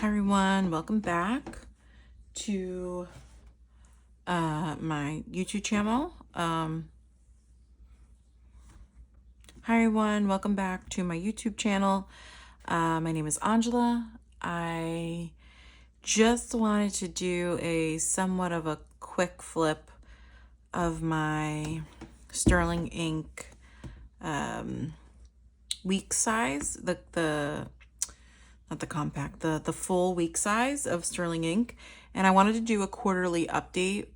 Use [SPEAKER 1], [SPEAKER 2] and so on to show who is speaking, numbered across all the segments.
[SPEAKER 1] Hi everyone, welcome back to my YouTube channel. My name is Angela. I just wanted to do a somewhat of a quick flip of my Sterling ink week size, not the compact, the full week size of Sterling ink. And I wanted to do a quarterly update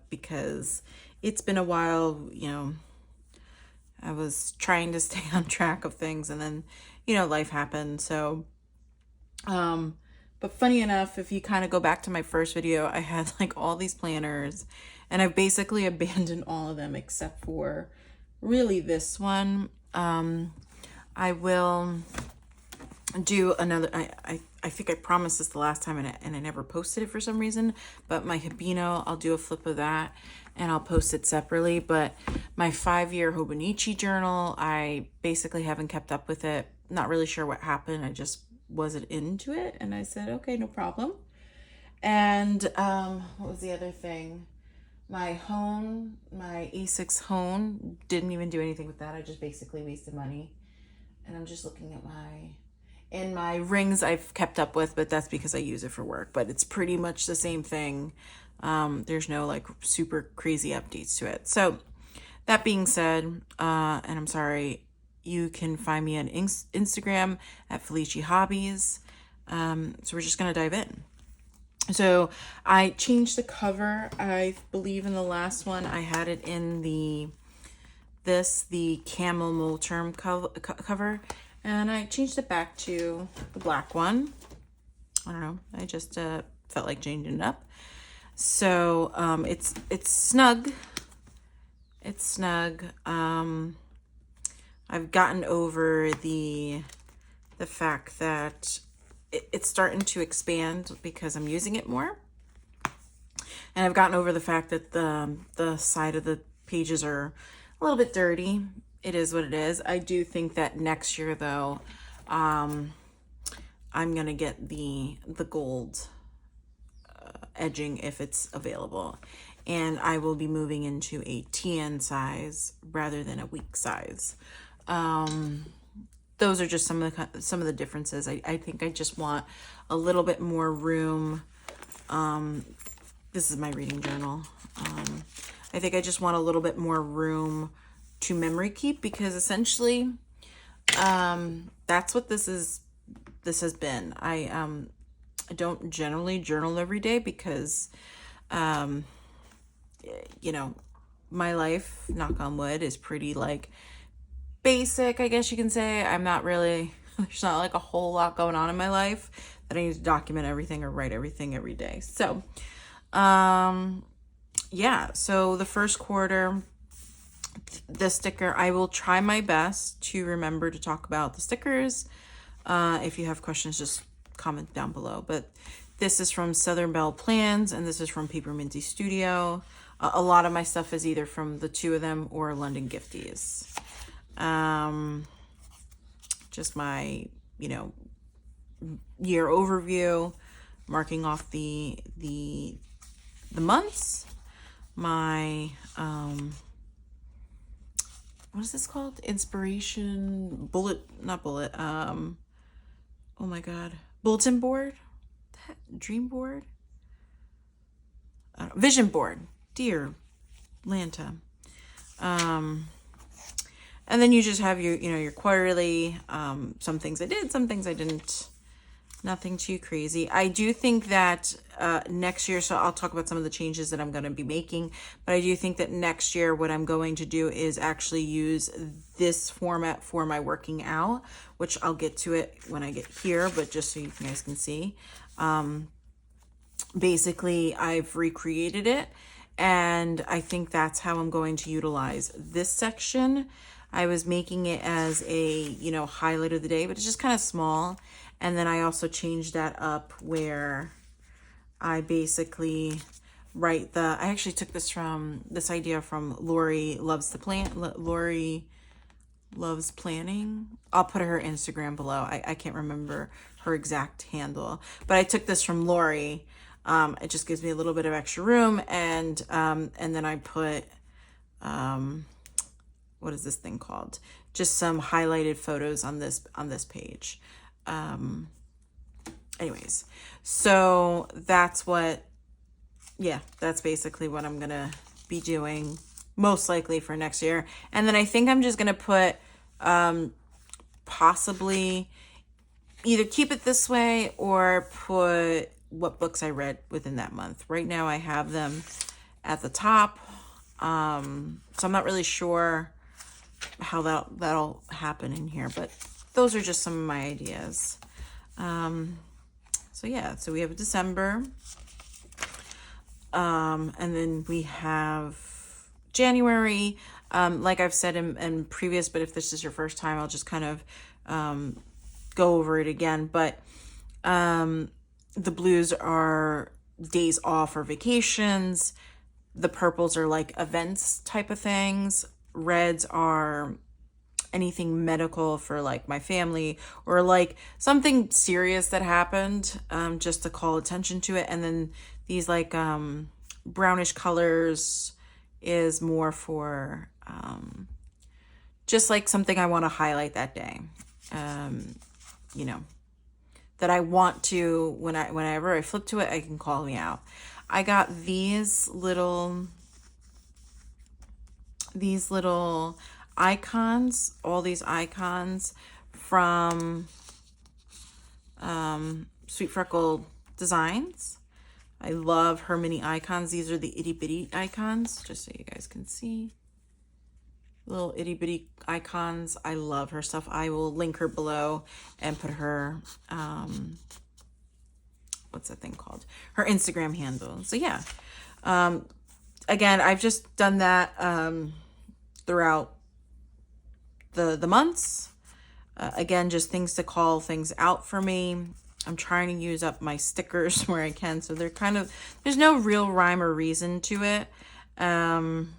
[SPEAKER 1] because it's been a while, I was trying to stay on track of things and then, life happened. So, but funny enough, if you kind of go back to my first video, I had like all these planners and I've basically abandoned all of them except for really this one. I will do another, I think I promised this the last time and I never posted it for some reason, but my Hibino, I'll do a flip of that and I'll post it separately. But my 5-year Hobonichi journal, I basically haven't kept up with it. Not really sure what happened. I just wasn't into it and I said, okay, no problem. And what was the other thing? My A6 Hone, didn't even do anything with that. I just basically wasted money. And I'm just looking at my rings I've kept up with, but that's because I use it for work. But it's pretty much the same thing. There's no like super crazy updates to it. So that being said, and I'm sorry, you can find me on Instagram at Felici Hobbies. So we're just going to dive in. So I changed the cover. I believe in the last one I had it in the camel mole term cover, and I changed it back to the black one. I don't know, I just felt like changing it up. So it's snug. It's snug. I've gotten over the fact that it's starting to expand because I'm using it more. And I've gotten over the fact that the side of the pages are a little bit dirty. It is what it is. I do think that next year though, I'm gonna get the gold edging if it's available. And I will be moving into a TN size rather than a week size. Those are just some of the differences. I think I just want a little bit more room. This is my reading journal. I think I just want a little bit more room to memory keep, because essentially that's what this has been. I don't generally journal every day because my life, knock on wood, is pretty like basic, I guess you can say. I'm not really, there's not like a whole lot going on in my life that I need to document everything or write everything every day. So yeah, so the first quarter, the sticker, I will try my best to remember to talk about the stickers. If you have questions, just comment down below. But this is from Southern Belle Plans, and this is from Paper Minty Studio. A lot of my stuff is either from the two of them or London Gifties. Just my, year overview, marking off the months. My, what is this called? Inspiration not bullet. Oh my God. Bulletin board? Dream board? Vision board. Dear Lanta. And then you just have your, your quarterly, some things I did, some things I didn't, nothing too crazy. I do think that next year, so I'll talk about some of the changes that I'm going to be making, but I do think that next year what I'm going to do is actually use this format for my working out, which I'll get to it when I get here, but just so you guys can see. Basically, I've recreated it, and I think that's how I'm going to utilize this section. I was making it as a, highlight of the day, but it's just kind of small. And then I also changed that up where I basically write I actually took this idea from Lori Loves the Plant. Lori loves planning. I'll put her Instagram below. I can't remember her exact handle, but I took this from Lori. It just gives me a little bit of extra room, and then I put, what is this thing called? Just some highlighted photos on this page. Anyways, so that's basically what I'm gonna be doing most likely for next year. And then I think I'm just gonna put possibly either keep it this way or put what books I read within that month. Right now I have them at the top, so I'm not really sure how that'll happen in here, but those are just some of my ideas. So yeah, so we have December, and then we have January. Like I've said in previous, but if this is your first time, I'll just kind of go over it again. But the blues are days off or vacations. The purples are like events type of things. Reds are anything medical for like my family, or like something serious that happened, just to call attention to it. And then these like brownish colors is more for just like something I want to highlight that day, you know, that I want to, whenever I flip to it, I can call me out. I got these little icons, all these icons from Sweet Freckle Designs. I love her mini icons. These are the itty bitty icons, just so you guys can see. Little itty bitty icons. I love her stuff. I will link her below and put her, what's that thing called? Her Instagram handle. So yeah. Again, I've just done that throughout the months. Again, just things to call things out for me. I'm trying to use up my stickers where I can, so they're kind of, there's no real rhyme or reason to it. And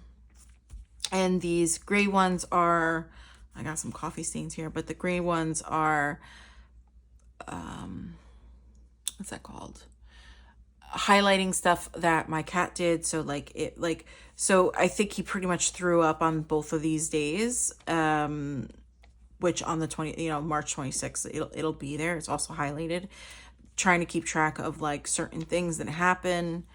[SPEAKER 1] these gray ones are, I got some coffee stains here, but the gray ones are, what's that called? Highlighting stuff that my cat did. So so I think he pretty much threw up on both of these days, which on the March 26th, it'll be there. It's also highlighted, trying to keep track of like certain things that happen,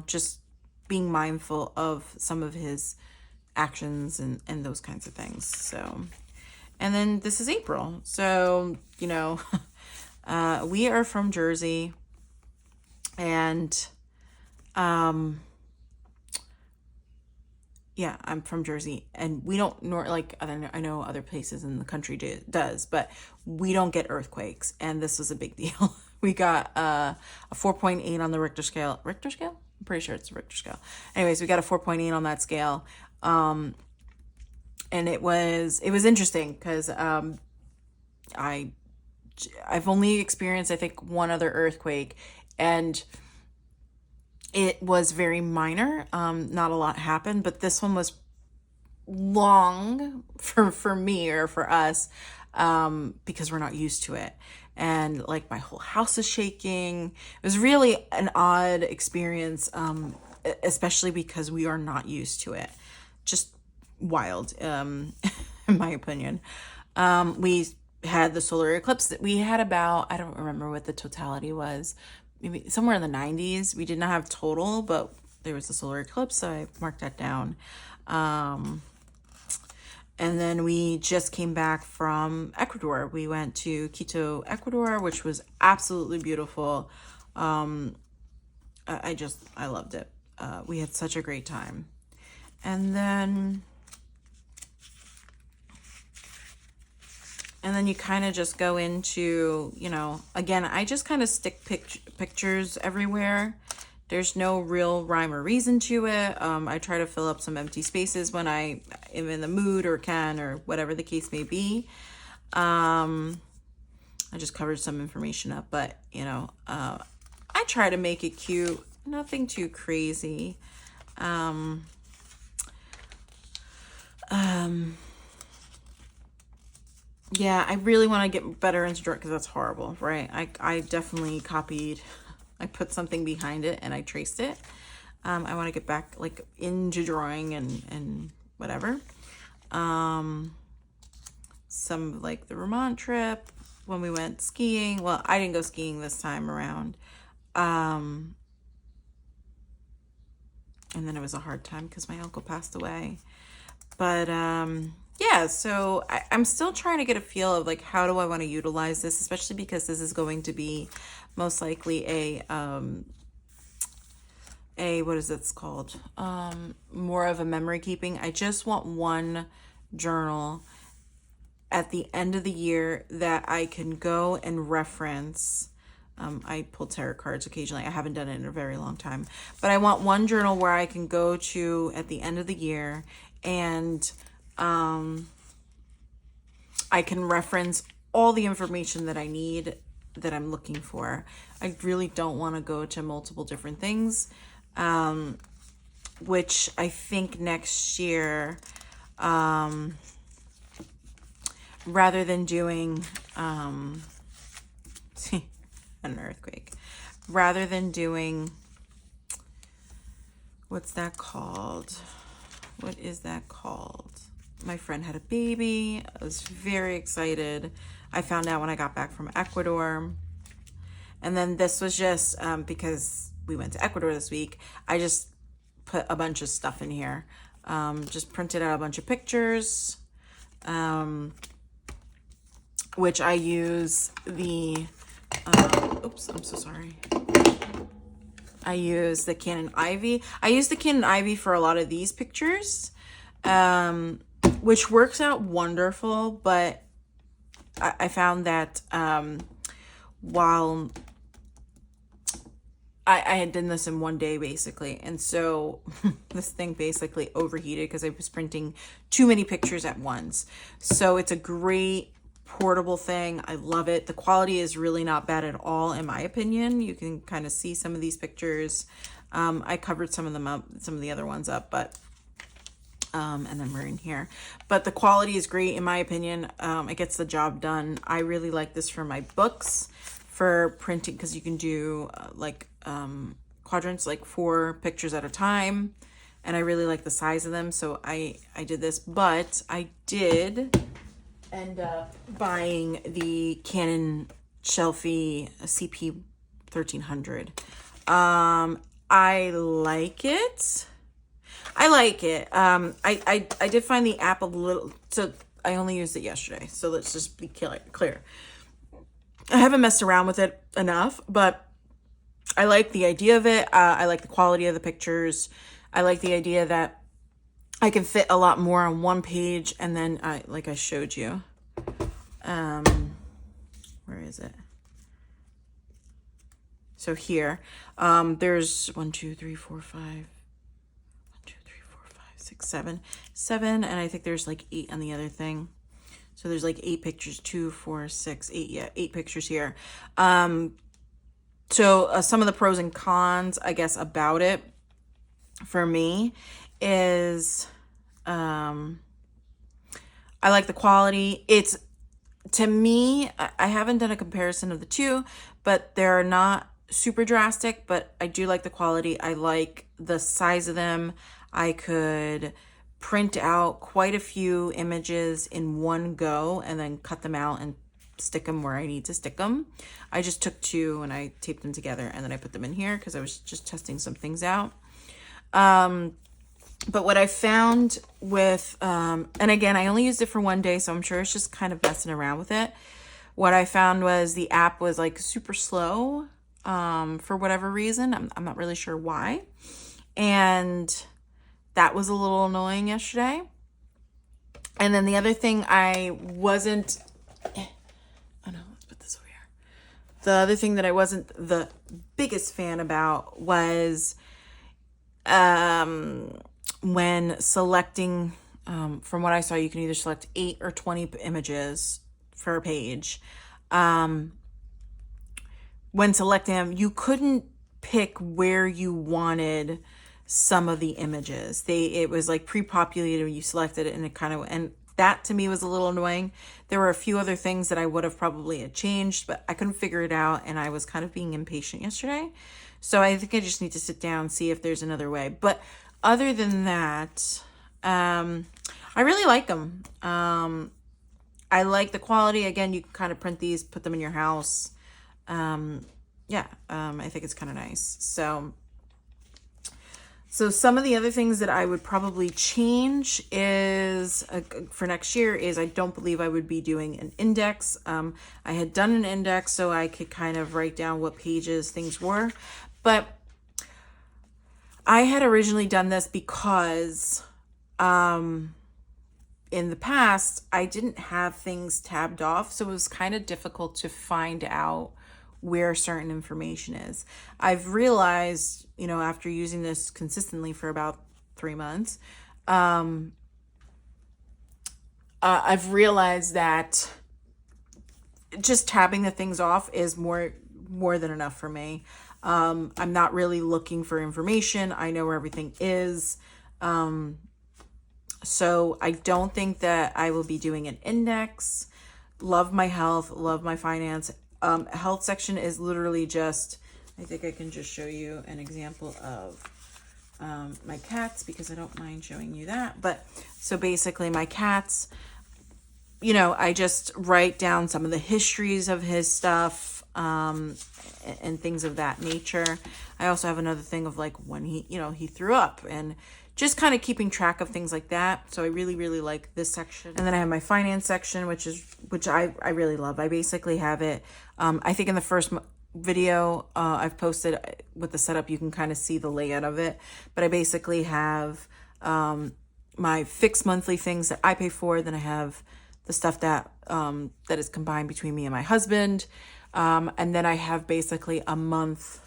[SPEAKER 1] just being mindful of some of his actions and those kinds of things. So, and then this is April. So, we are from Jersey, and yeah, I'm from Jersey, and we don't I know other places in the country does, but we don't get earthquakes, and this was a big deal. We got a 4.8 on the Richter scale. Richter scale? I'm pretty sure it's a Richter scale. Anyways, we got a 4.8 on that scale, and it was interesting because I've only experienced, I think, one other earthquake, and it was very minor. Not a lot happened, but this one was long for me, or for us, because we're not used to it. And like my whole house is shaking. It was really an odd experience, especially because we are not used to it. Just wild, in my opinion. We had the solar eclipse that we had about, I don't remember what the totality was, maybe somewhere in the 90s. We did not have total, but there was a solar eclipse, so I marked that down. And then we just came back from Ecuador. We went to Quito, Ecuador, which was absolutely beautiful. I loved it. We had such a great time. And then you kind of just go into, again, I just kind of stick pictures everywhere. There's no real rhyme or reason to it. I try to fill up some empty spaces when I am in the mood or can, or whatever the case may be. I just covered some information up, but, I try to make it cute. Nothing too crazy. Yeah, I really want to get better into drawing because that's horrible, right? I definitely copied, I put something behind it and I traced it. I want to get back like into drawing and whatever. Some like the Vermont trip when we went skiing. Well, I didn't go skiing this time around. And then it was a hard time because my uncle passed away. But yeah, so I'm still trying to get a feel of like how do I want to utilize this, especially because this is going to be most likely a what is this called? More of a memory keeping. I just want one journal at the end of the year that I can go and reference. I pull tarot cards occasionally. I haven't done it in a very long time, but I want one journal where I can go to at the end of the year and I can reference all the information that I need that I'm looking for. I really don't want to go to multiple different things, which I think next year, rather than doing an earthquake, rather than doing, what's that called? What is that called? My friend had a baby. I was very excited. I found out when I got back from Ecuador. And then this was just because we went to Ecuador this week, I just put a bunch of stuff in here. Just printed out a bunch of pictures, which I use the, oops, I'm so sorry. I use the Canon Ivy. I use the Canon Ivy for a lot of these pictures, which works out wonderful, but I found that while I had done this in one day basically, and so this thing basically overheated because I was printing too many pictures at once. So it's a great portable thing. I love it. The quality is really not bad at all, in my opinion. You can kind of see some of these pictures. I covered some of them up, some of the other ones up, but and then we're in here. But the quality is great, in my opinion. It gets the job done. I really like this for my books, for printing, because you can do quadrants, like 4 pictures at a time. And I really like the size of them, so I did this. But I did end up buying the Canon Selphy CP 1300. I like it. I did find the app a little, so I only used it yesterday, so let's just be clear. I haven't messed around with it enough, but I like the idea of it. I like the quality of the pictures. I like the idea that I can fit a lot more on one page, and then like I showed you. Where is it? So here, there's 1, 2, 3, 4, 5. 6, 7, and I think there's like 8 on the other thing. So there's like 8 pictures, 2, 4, 6, 8. Yeah, 8 pictures here. So some of the pros and cons, I guess, about it for me is, I like the quality. It's, to me, I haven't done a comparison of the two, but they're not super drastic, but I do like the quality. I like the size of them. I could print out quite a few images in one go and then cut them out and stick them where I need to stick them. I just took 2 and I taped them together and then I put them in here because I was just testing some things out. But what I found with, and again, I only used it for one day, so I'm sure it's just kind of messing around with it. What I found was the app was like super slow for whatever reason. I'm not really sure why. And that was a little annoying yesterday. And then the other thing I wasn't, oh no, let's put this over here. The other thing that I wasn't the biggest fan about was when selecting, from what I saw, you can either select 8 or 20 images for a page. When selecting them, you couldn't pick where you wanted some of the images. It was like pre-populated when you selected it, and it kind of, and that to me was a little annoying. There were a few other things that I would have probably had changed, but I couldn't figure it out, and I was kind of being impatient yesterday. So I think I just need to sit down, see if there's another way. But other than that, I really like them. I like the quality. Again, you can kind of print these, put them in your house. Yeah, I think it's kind of nice. So some of the other things that I would probably change is for next year is I don't believe I would be doing an index. I had done an index so I could kind of write down what pages things were, but I had originally done this because in the past I didn't have things tabbed off, so it was kind of difficult to find out where certain information is. I've realized, you know, after using this consistently for about 3 months, I've realized that just tabbing the things off is more than enough for me. I'm not really looking for information. I know where everything is. So I don't think that I will be doing an index. Love my health, love my finance. Health section is literally just, I think I can just show you an example of my cats, because I don't mind showing you that. But so basically my cats, you know, I just write down some of the histories of his stuff, and things of that nature. I also have another thing of like when he threw up, and just kind of keeping track of things like that. So I really, really like this section. And then I have my finance section, which I really love. I basically have it. I think in the first video I've posted with the setup, you can kind of see the layout of it. But I basically have my fixed monthly things that I pay for. Then I have the stuff that that is combined between me and my husband. And then I have basically a month.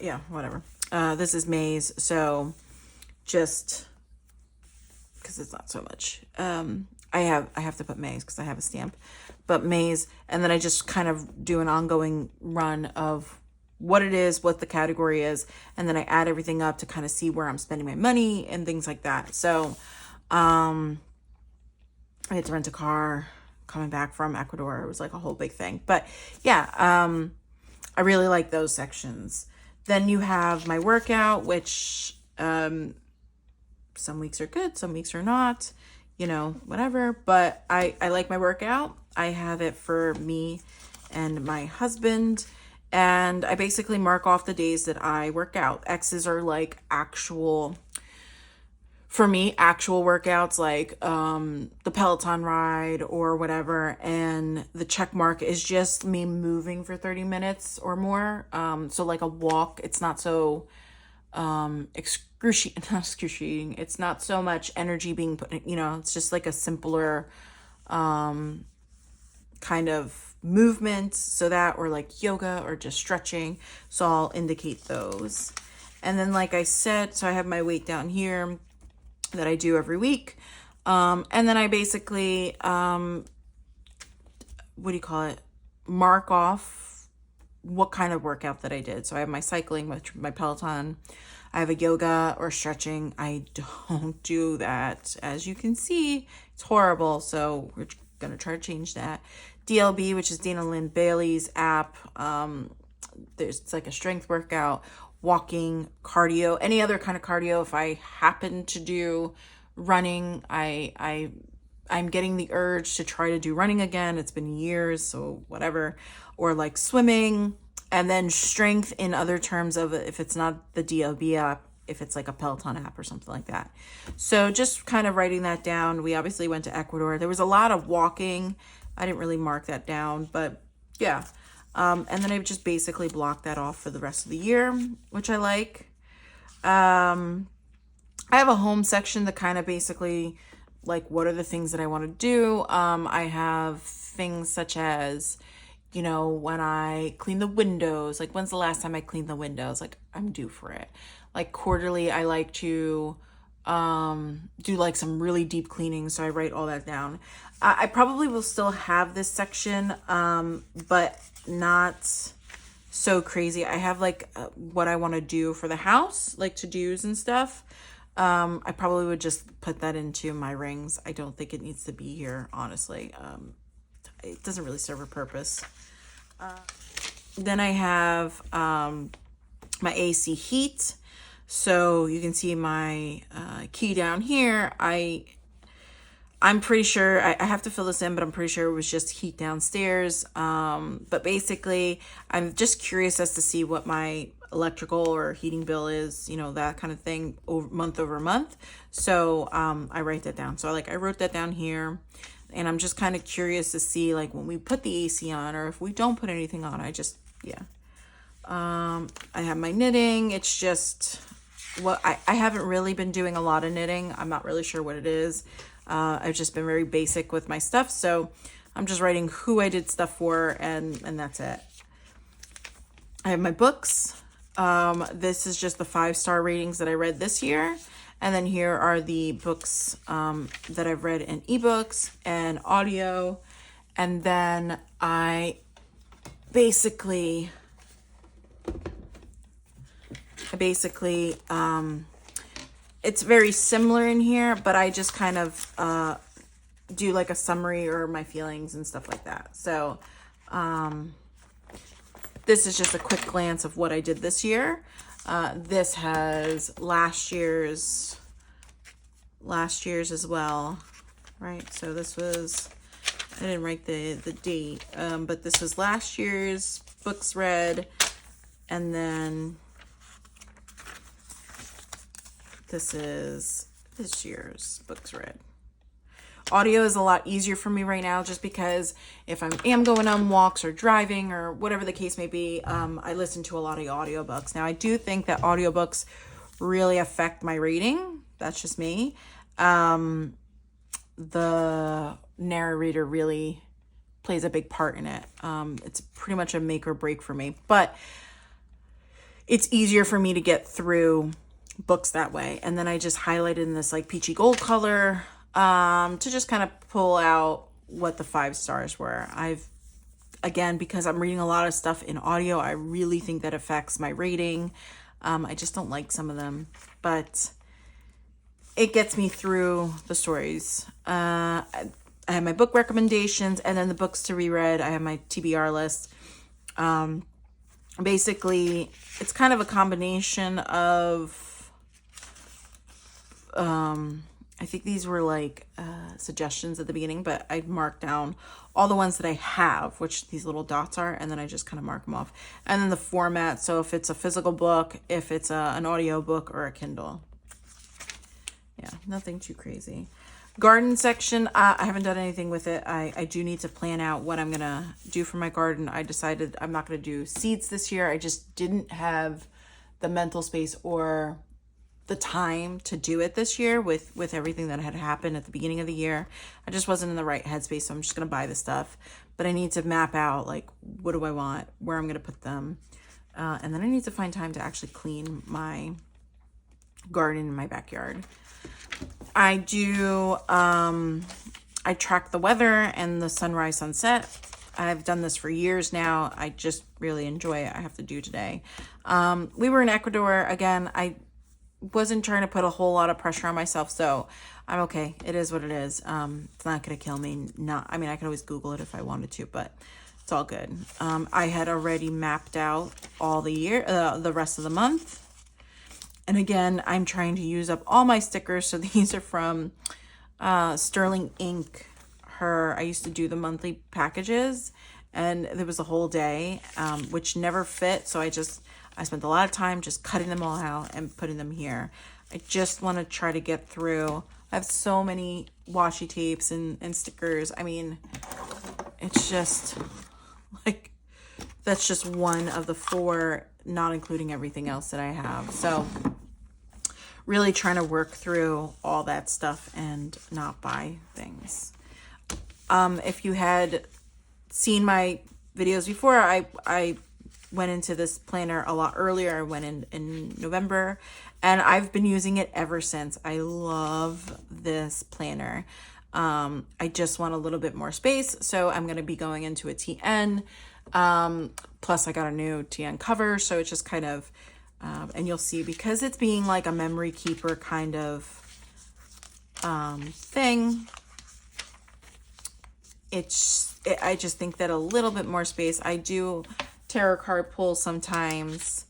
[SPEAKER 1] Yeah, whatever. This is May's, so just because it's not so much. I have to put May's because I have a stamp, but May's, and then I just kind of do an ongoing run of what it is, what the category is, and then I add everything up to kind of see where I'm spending my money and things like that. So, I had to rent a car coming back from Ecuador. It was like a whole big thing, but yeah, I really like those sections. Then you have my workout, which some weeks are good, some weeks are not, you know, whatever. But I like my workout. I have it for me and my husband. And I basically mark off the days that I work out. X's are like actual, for me, actual workouts, like the Peloton ride or whatever, and the check mark is just me moving for 30 minutes or more. So like a walk, it's not so excruciating. It's not so much energy being put, you know, it's just like a simpler kind of movement, so that, or like yoga or just stretching. So I'll indicate those. And then like I said, so I have my weight down here that I do every week. And then I basically, what do you call it? Mark off what kind of workout that I did. So I have my cycling, my Peloton. I have a yoga or stretching. I don't do that. As you can see, it's horrible. So we're going to try to change that. DLB, which is Dana Lynn Bailey's app. It's like a strength workout, walking, cardio, any other kind of cardio. If I happen to do running, I'm getting the urge to try to do running again. It's been years, so whatever. Or like swimming, and then strength in other terms of, if it's not the DLB app, if it's like a Peloton app or something like that. So just kind of writing that down. We obviously went to Ecuador. There was a lot of walking. I didn't really mark that down, but yeah. And then I just basically blocked that off for the rest of the year, which I like. I have a home section that kind of basically like, what are the things that I want to do? I have things such as, you know, when I clean the windows, like when's the last time I cleaned the windows? Like I'm due for it. Like quarterly, I like to do like some really deep cleaning. So I write all that down. I probably will still have this section, but not so crazy. I have like what I want to do for the house, like to-dos and stuff. I probably would just put that into my rings. I don't think it needs to be here, honestly. It doesn't really serve a purpose. Then I have my AC heat. So you can see my key down here. I'm pretty sure, I have to fill this in, but I'm pretty sure it was just heat downstairs. But basically, I'm just curious as to see what my electrical or heating bill is, you know, that kind of thing, over month. So I write that down. So I wrote that down here. And I'm just kind of curious to see, like, when we put the AC on or if we don't put anything on, yeah. I have my knitting. It's just, I haven't really been doing a lot of knitting. I'm not really sure what it is. I've just been very basic with my stuff. So I'm just writing who I did stuff for, and that's it. I have my books. This is just the 5-star ratings that I read this year. And then here are the books that I've read in ebooks and audio. And then I basically, it's very similar in here, but I just kind of do like a summary or my feelings and stuff like that. So this is just a quick glance of what I did this year. This has last year's as well, right? So this was, I didn't write the date, but this was last year's books read, and then this is this year's books read. Audio is a lot easier for me right now, just because if I am going on walks or driving or whatever the case may be, I listen to a lot of audiobooks. Now, I do think that audiobooks really affect my reading. That's just me. The narrator really plays a big part in it. It's pretty much a make or break for me, but it's easier for me to get through books that way. And then I just highlighted in this like peachy gold color to just kind of pull out what the 5 stars were. Again, because I'm reading a lot of stuff in audio, I really think that affects my rating. I just don't like some of them, but it gets me through the stories. I have my book recommendations, and then the books to reread. I have my TBR list. Basically, it's kind of a combination of I think these were like suggestions at the beginning, but I marked down all the ones that I have, which these little dots are, and then I just kind of mark them off. And then the format, so if it's a physical book, if it's an audio book, or a Kindle. Yeah, nothing too crazy. Garden section, I haven't done anything with it. I do need to plan out what I'm going to do for my garden. I decided I'm not going to do seeds this year. I just didn't have the mental space or the time to do it this year with everything that had happened at the beginning of the year. I just wasn't in the right headspace, so I'm just going to buy the stuff. But I need to map out, like, what do I want, where I'm going to put them. And then I need to find time to actually clean my garden in my backyard. I do, I track the weather and the sunrise, sunset. I've done this for years now. I just really enjoy it. I have to do today. We were in Ecuador again. I wasn't trying to put a whole lot of pressure on myself, so I'm okay. It is what it is. It's not going to kill me. I mean, I could always Google it if I wanted to, but it's all good. I had already mapped out all the rest of the month. And again, I'm trying to use up all my stickers. So these are from Sterling Ink. I used to do the monthly packages, and there was a whole day, which never fit. So I spent a lot of time just cutting them all out and putting them here. I just want to try to get through. I have so many washi tapes and stickers. I mean, it's just like, that's just one of the 4, not including everything else that I have. So really trying to work through all that stuff and not buy things. If you had seen my videos before, I went into this planner a lot earlier. I went in November, and I've been using it ever since. I love this planner. I just want a little bit more space, so I'm going to be going into a TN. Plus I got a new TN cover, so it's just kind of, and you'll see, because it's being like a memory keeper kind of thing, I just think that a little bit more space. I do tarot card pull sometimes.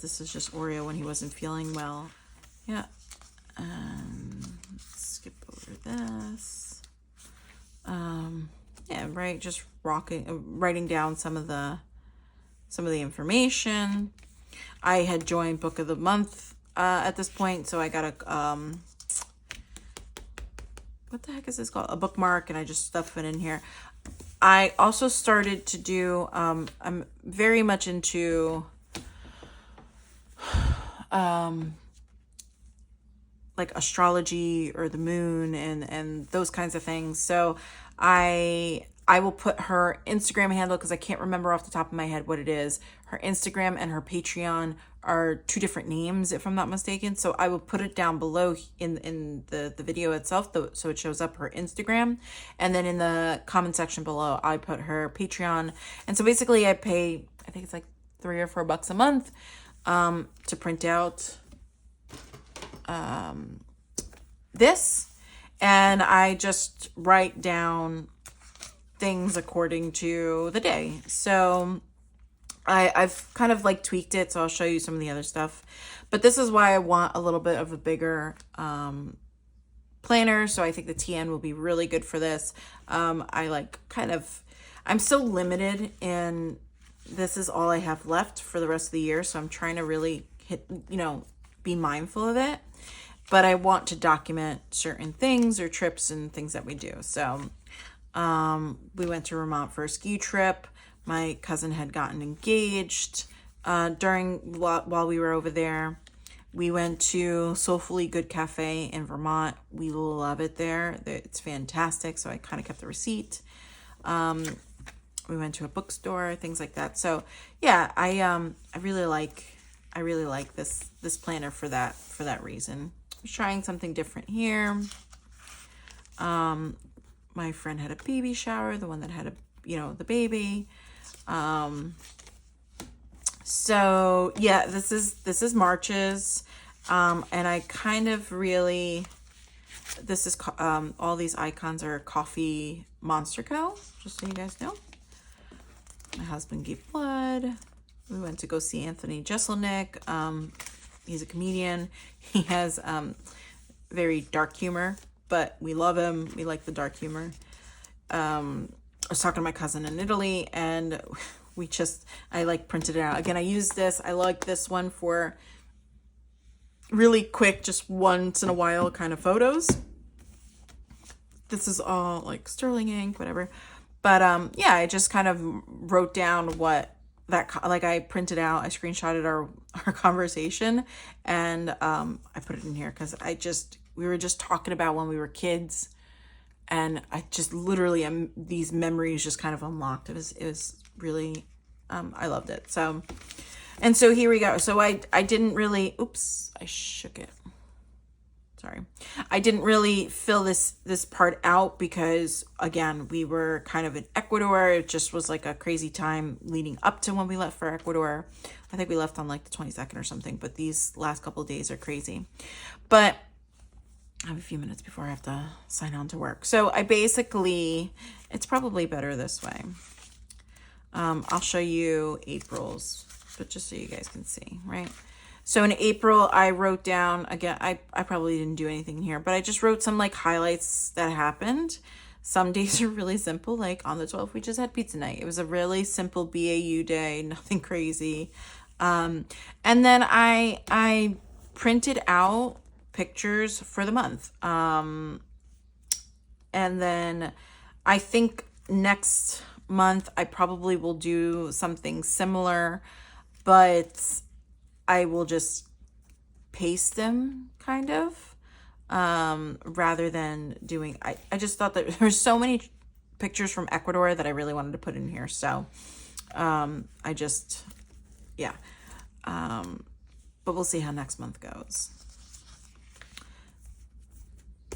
[SPEAKER 1] This is just Oreo when he wasn't feeling well. Yeah. Let's skip over this. Yeah, right. Just writing down some of the information. I had joined Book of the Month at this point, so I got a what the heck is this called? A bookmark, and I just stuff it in here. I also started to do, I'm very much into like astrology or the moon and those kinds of things. So I will put her Instagram handle, because I can't remember off the top of my head what it is. Her Instagram and her Patreon are two different names, if I'm not mistaken. So I will put it down below in the video itself, so it shows up her Instagram. And then in the comment section below, I put her Patreon. And so basically I pay, I think it's like $3 or $4 a month to print out this. And I just write down things according to the day. So I've kind of like tweaked it, so I'll show you some of the other stuff. But this is why I want a little bit of a bigger planner. So I think the TN will be really good for this. I like I'm so limited, and this is all I have left for the rest of the year. So I'm trying to really be mindful of it. But I want to document certain things or trips and things that we do. So we went to Vermont for a ski trip. My cousin had gotten engaged while we were over there. We went to Soulfully Good Cafe in Vermont. We love it there. It's fantastic. So I kind of kept the receipt. We went to a bookstore, things like that. So yeah, I really like this planner for that reason. I'm trying something different here. My friend had a baby shower, the one that had the baby. So yeah, this is March's. And I kind of really, this is, all these icons are Coffee Monster Co., just so you guys know. My husband gave blood. We went to go see Anthony Jeselnik. He's a comedian. He has very dark humor, but we love him. We like the dark humor. I was talking to my cousin in Italy, and I printed it out. Again, I use this. I like this one for really quick, just once in a while kind of photos. This is all like sterling ink, whatever. But yeah, I just kind of wrote down what I printed out, I screenshotted our conversation, and I put it in here because we were just talking about when we were kids, and I just literally these memories just kind of unlocked. It was really, I loved it. So, and so here we go. So I didn't really, oops, I shook it. Sorry. I didn't really fill this part out because, again, we were kind of in Ecuador. It just was like a crazy time leading up to when we left for Ecuador. I think we left on like the 22nd or something, but these last couple of days are crazy. But I have a few minutes before I have to sign on to work. So it's probably better this way. I'll show you April's, but just so you guys can see, right? So in April, I wrote down, again, I probably didn't do anything here, but I just wrote some like highlights that happened. Some days are really simple, like on the 12th, we just had pizza night. It was a really simple BAU day, nothing crazy. And then I printed out pictures for the month. And then I think next month, I probably will do something similar, but I will just paste them kind of, rather than doing, I just thought that there's so many pictures from Ecuador that I really wanted to put in here. So, I just, yeah. But we'll see how next month goes.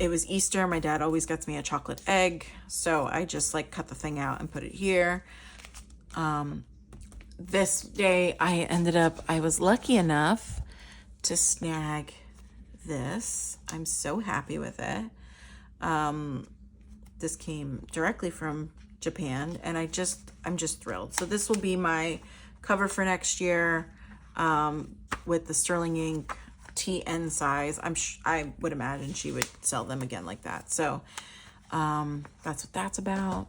[SPEAKER 1] It was Easter. My dad always gets me a chocolate egg. So I just like cut the thing out and put it here. This day I was lucky enough to snag this. I'm so happy with it. This came directly from Japan, and I'm just thrilled. So this will be my cover for next year, with the sterling ink TN size. I would imagine she would sell them again like that. So that's what that's about.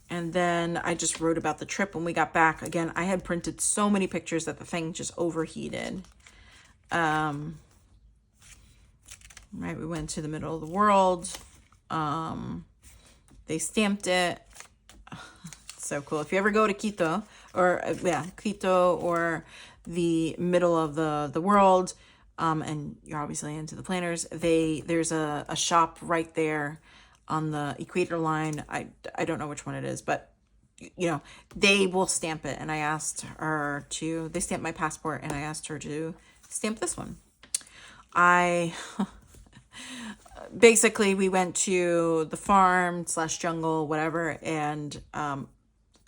[SPEAKER 1] And then I just wrote about the trip when we got back. Again, I had printed so many pictures that the thing just overheated. Right, we went to the middle of the world. They stamped it. So cool. If you ever go to Quito, or Quito, or the middle of the world, and you're obviously into the planners, there's a shop right there on the equator line. I don't know which one it is, but you know, they will stamp it. And I asked her to, they stamped my passport, and I asked her to stamp this one. Basically we went to the farm / jungle, whatever, and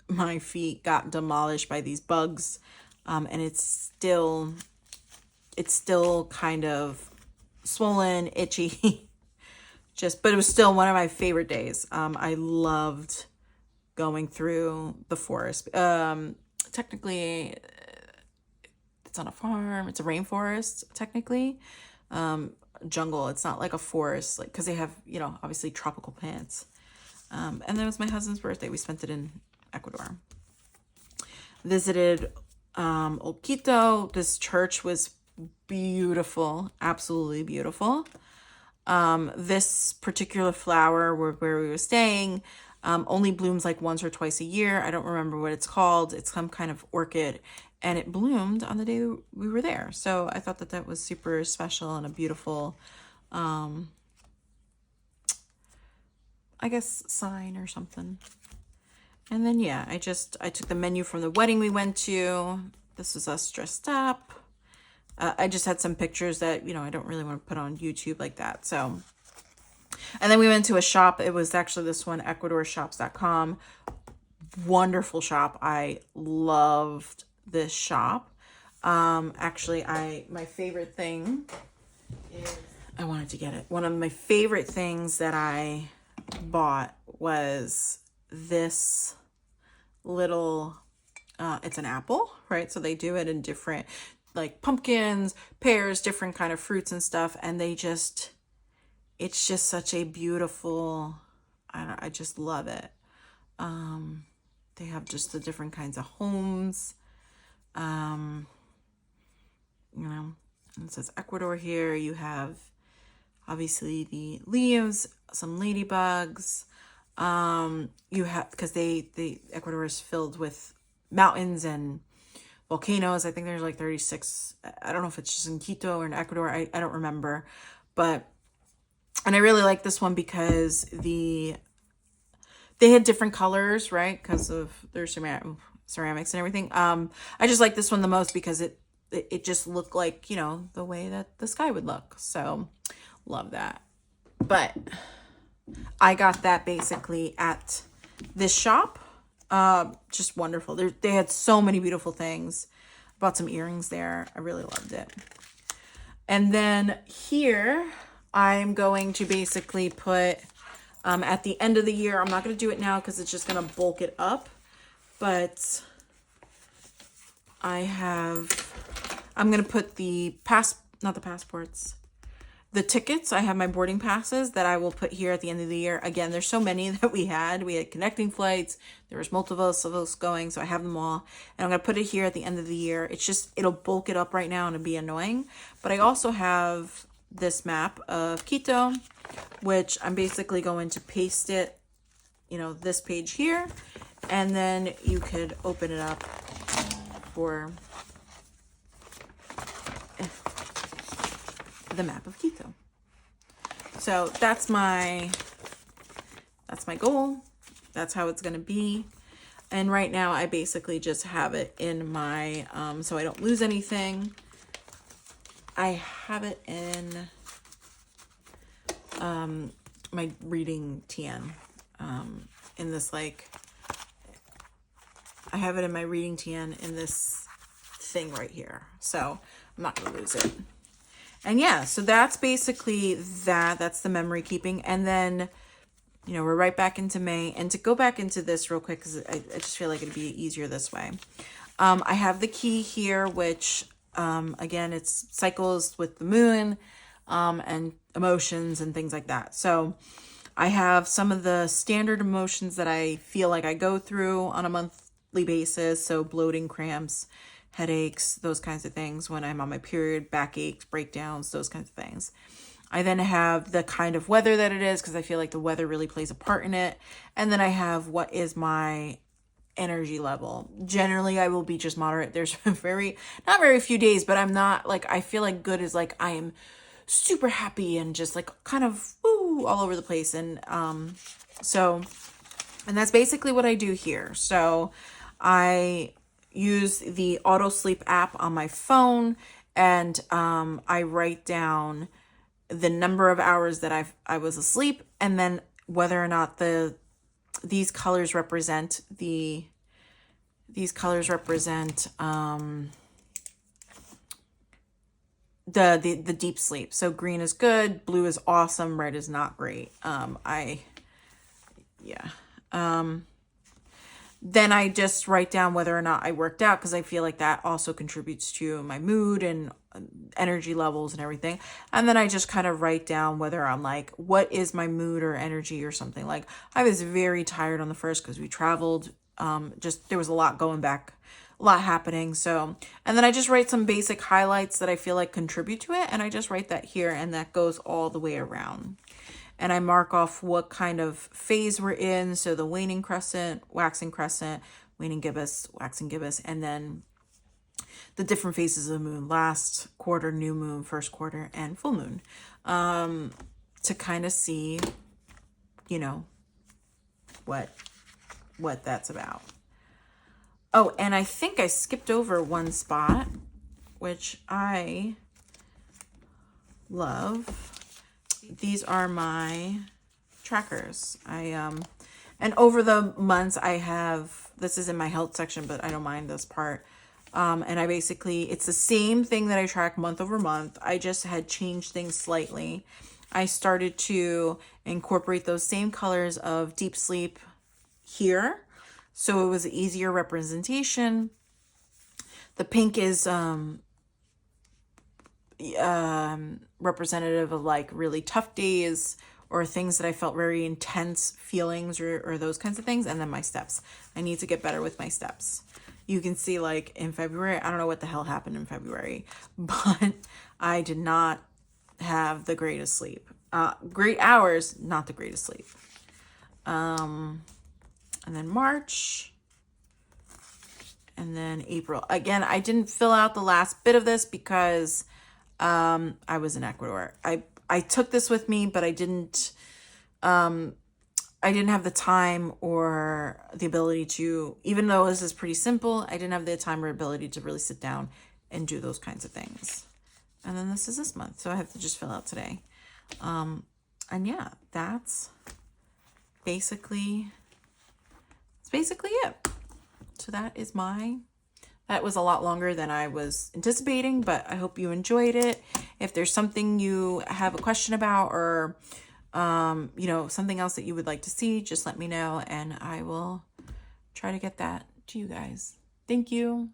[SPEAKER 1] my feet got demolished by these bugs, and it's still kind of swollen, itchy. But it was still one of my favorite days. I loved going through the forest. Technically, it's on a farm. It's a rainforest, technically. Jungle. It's not like a forest, like, because they have, you know, obviously tropical plants. And then it was my husband's birthday. We spent it in Ecuador. Visited Old Quito. This church was beautiful, absolutely beautiful. This particular flower where we were staying only blooms like once or twice a year. I don't remember what it's called. It's some kind of orchid, and it bloomed on the day we were there. So I thought that was super special and a beautiful, I guess, sign or something. And then, yeah, I took the menu from the wedding we went to. This was us dressed up. I just had some pictures that, you know, I don't really want to put on YouTube like that. So, and then we went to a shop. It was actually this one, EcuadorShops.com. Wonderful shop. I loved this shop. Actually, my favorite thing is, I wanted to get it. One of my favorite things that I bought was this little, it's an apple, right? So they do it in different, like pumpkins, pears, different kind of fruits and stuff. And it's just such a beautiful, I just love it. They have just the different kinds of homes. You know, and it says Ecuador here. You have obviously the leaves, some ladybugs. You have, because the Ecuador is filled with mountains and volcanoes. I think there's like 36. I don't know if it's just in Quito or in Ecuador. I don't remember. And I really like this one because they had different colors, right? Because of their ceramics and everything. I just like this one the most because it just looked like, you know, the way that the sky would look. So love that. But I got that basically at this shop. Just wonderful. They had so many beautiful things. Bought some earrings there. I really loved it. And then here I'm going to basically put, at the end of the year, I'm not going to do it now because it's just going to bulk it up. But I'm going to put not the passports, the tickets. I have my boarding passes that I will put here at the end of the year. Again, there's so many that we had. We had connecting flights. There was multiple of those going, so I have them all. And I'm going to put it here at the end of the year. It'll bulk it up right now and it'll be annoying. But I also have this map of Quito, which I'm basically going to paste it, you know, this page here. And then you could open it up for the map of Quito. So that's my goal that's how it's going to be. And right now I basically just have it in my, so I don't lose anything. I have it in my reading TN, in this, like, I have it in my reading TN in this thing right here. So I'm not going to lose it. And yeah, so that's basically that. That's the memory keeping. And then, you know, we're right back into May. And to go back into this real quick, because I just feel like it'd be easier this way. I have the key here, which, again, it's cycles with the moon, and emotions and things like that. So I have some of the standard emotions that I feel like I go through on a monthly basis. So bloating, cramps, headaches, those kinds of things when I'm on my period, backaches, breakdowns, those kinds of things. I then have the kind of weather that it is, because I feel like the weather really plays a part in it. And then I have what is my energy level. Generally, I will be just moderate. There's not very few days, but I'm not like, I feel like good is like I am super happy and just like kind of woo all over the place. And and that's basically what I do here. So I use the auto sleep app on my phone, and I write down the number of hours that I was asleep, and then whether or not these colors represent the deep sleep. So green is good, blue is awesome, red is not great. Then I just write down whether or not I worked out, because I feel like that also contributes to my mood and energy levels and everything. And then I just kind of write down whether I'm like, what is my mood or energy or something. Like, I was very tired on the first because we traveled. Just there was a lot going back, a lot happening. So, and then I just write some basic highlights that I feel like contribute to it. And I just write that here, and that goes all the way around. And I mark off what kind of phase we're in. So the waning crescent, waxing crescent, waning gibbous, waxing gibbous, and then the different phases of the moon: last quarter, new moon, first quarter, and full moon, to kind of see, you know, what that's about. Oh, and I think I skipped over one spot, which I love. These are my trackers. And over the months I have, this is in my health section, but I don't mind this part. And I basically, it's the same thing that I track month over month. I just had changed things slightly. I started to incorporate those same colors of deep sleep here, so it was an easier representation. The pink is representative of like really tough days or things that I felt very intense feelings or those kinds of things. And then my steps. I need to get better with my steps. You can see, like, in February, I don't know what the hell happened in February, but I did not have the greatest sleep. Great hours, not the greatest sleep. And then March, and then April. Again, I didn't fill out the last bit of this because I was in Ecuador. I took this with me, but I didn't have the time or the ability to, even though this is pretty simple, I didn't have the time or ability to really sit down and do those kinds of things. And then this is this month, so I have to just fill out today. And yeah, that's basically it. So that was a lot longer than I was anticipating, but I hope you enjoyed it. If there's something you have a question about, or something else that you would like to see, just let me know and I will try to get that to you guys. Thank you.